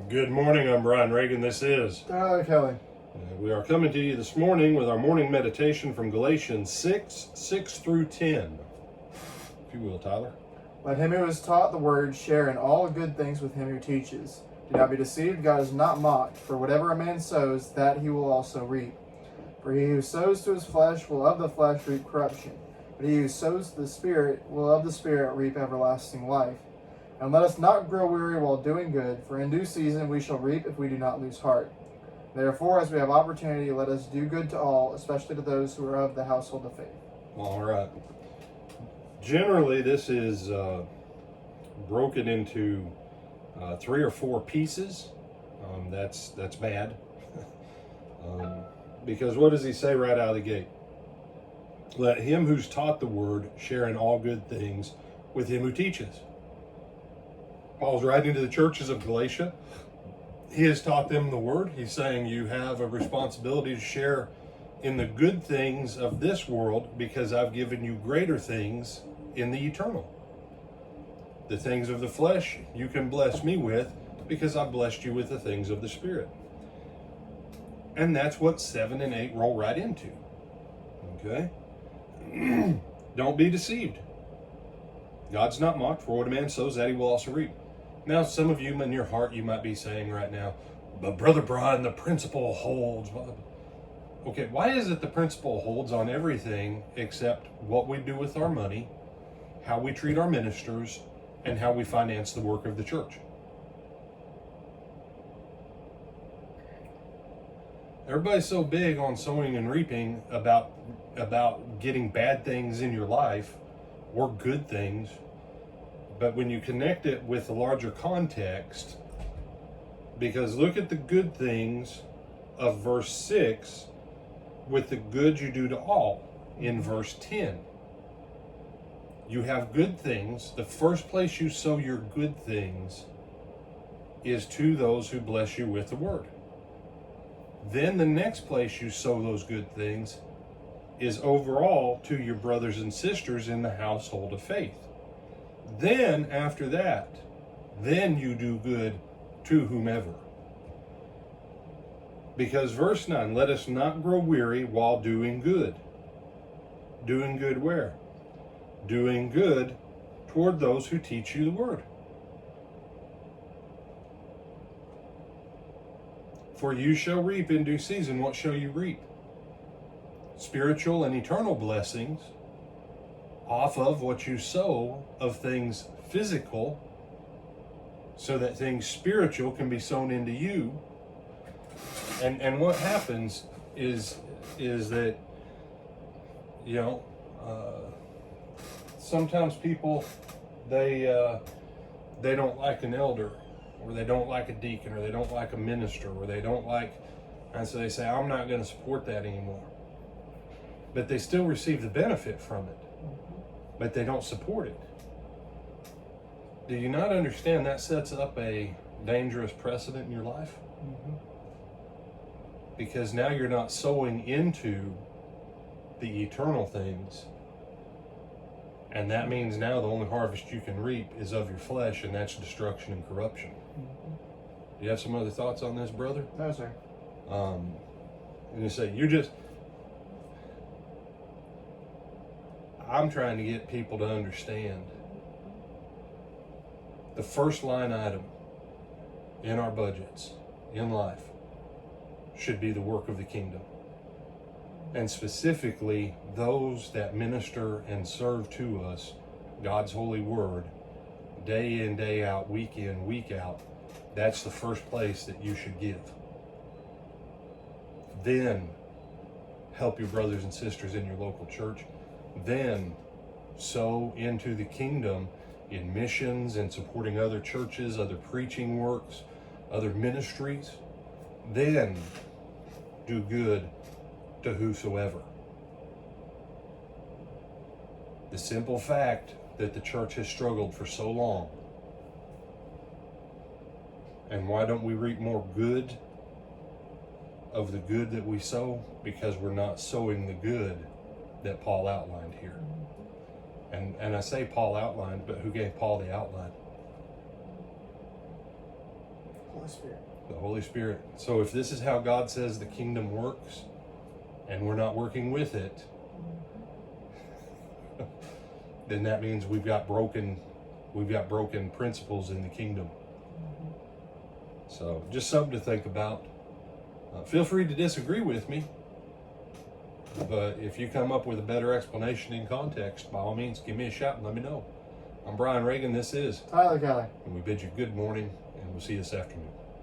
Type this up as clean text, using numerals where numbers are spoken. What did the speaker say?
Good morning, I'm Brian Reagan. This is Tyler Kelly. We are coming to you this morning with our morning meditation from Galatians 6 through 10. If you will, Tyler. Let him who is taught the word share in all good things with him who teaches. Do not be deceived, God is not mocked, for whatever a man sows, that he will also reap. For he who sows to his flesh will of the flesh reap corruption, but he who sows to the Spirit will of the Spirit reap everlasting life. And let us not grow weary while doing good, for in due season we shall reap if we do not lose heart. Therefore, as we have opportunity, let us do good to all, especially to those who are of the household of faith. All right. Generally, this is broken into 3 or 4 pieces. That's bad. Because what does he say right out of the gate? Let him who's taught the word share in all good things with him who teaches. Paul's writing to the churches of Galatia. He has taught them the word. He's saying you have a responsibility to share in the good things of this world because I've given you greater things in the eternal. The things of the flesh you can bless me with because I've blessed you with the things of the Spirit. And that's what 7 and 8 roll right into. Okay? Don't be deceived. God's not mocked, for what a man sows, that he will also reap. Now, some of you in your heart, you might be saying right now, but Brother Brian, the principle holds. Okay, why is it the principle holds on everything except what we do with our money, how we treat our ministers, and how we finance the work of the church? Everybody's so big on sowing and reaping about getting bad things in your life or good things. But when you connect it with the larger context, because look at the good things of verse 6 with the good you do to all in verse 10. You have good things. The first place you sow your good things is to those who bless you with the word. Then the next place you sow those good things is overall to your brothers and sisters in the household of faith. Then after that, then you do good to whomever. Because verse 9, let us not grow weary while doing good. Doing good where? Doing good toward those who teach you the word. For you shall reap in due season. What shall you reap? Spiritual and eternal blessings off of what you sow of things physical, so that things spiritual can be sown into you. And what happens is that, sometimes people, they don't like an elder, or they don't like a deacon, or they don't like a minister, or they don't like, and so they say, I'm not going to support that anymore. But they still receive the benefit from it, but they don't support it. Do you not understand that sets up a dangerous precedent in your life? Mm-hmm. Because now you're not sowing into the eternal things. And that means now the only harvest you can reap is of your flesh, and that's destruction and corruption. Mm-hmm. Do you have some other thoughts on this, brother? No, sir. And you say, I'm trying to get people to understand the first line item in our budgets in life should be the work of the kingdom. And specifically, those that minister and serve to us God's holy word day in, day out, week in, week out. That's the first place that you should give. Then help your brothers and sisters in your local church. Then sow into the kingdom in missions and supporting other churches, other preaching works, other ministries. Then do good to whosoever. The simple fact that the church has struggled for so long. And why don't we reap more good of the good that we sow? Because we're not sowing the good that Paul outlined here. And I say Paul outlined, but who gave Paul the outline? Holy Spirit. The Holy Spirit. So if this is how God says the kingdom works, and we're not working with it, then that means we've got broken principles in the kingdom. So just something to think about. Feel free to disagree with me, but if you come up with a better explanation in context, by all means, give me a shout and let me know. I'm Brian Reagan. This is Tyler Kelly. and we bid you good morning, and we'll see you this afternoon.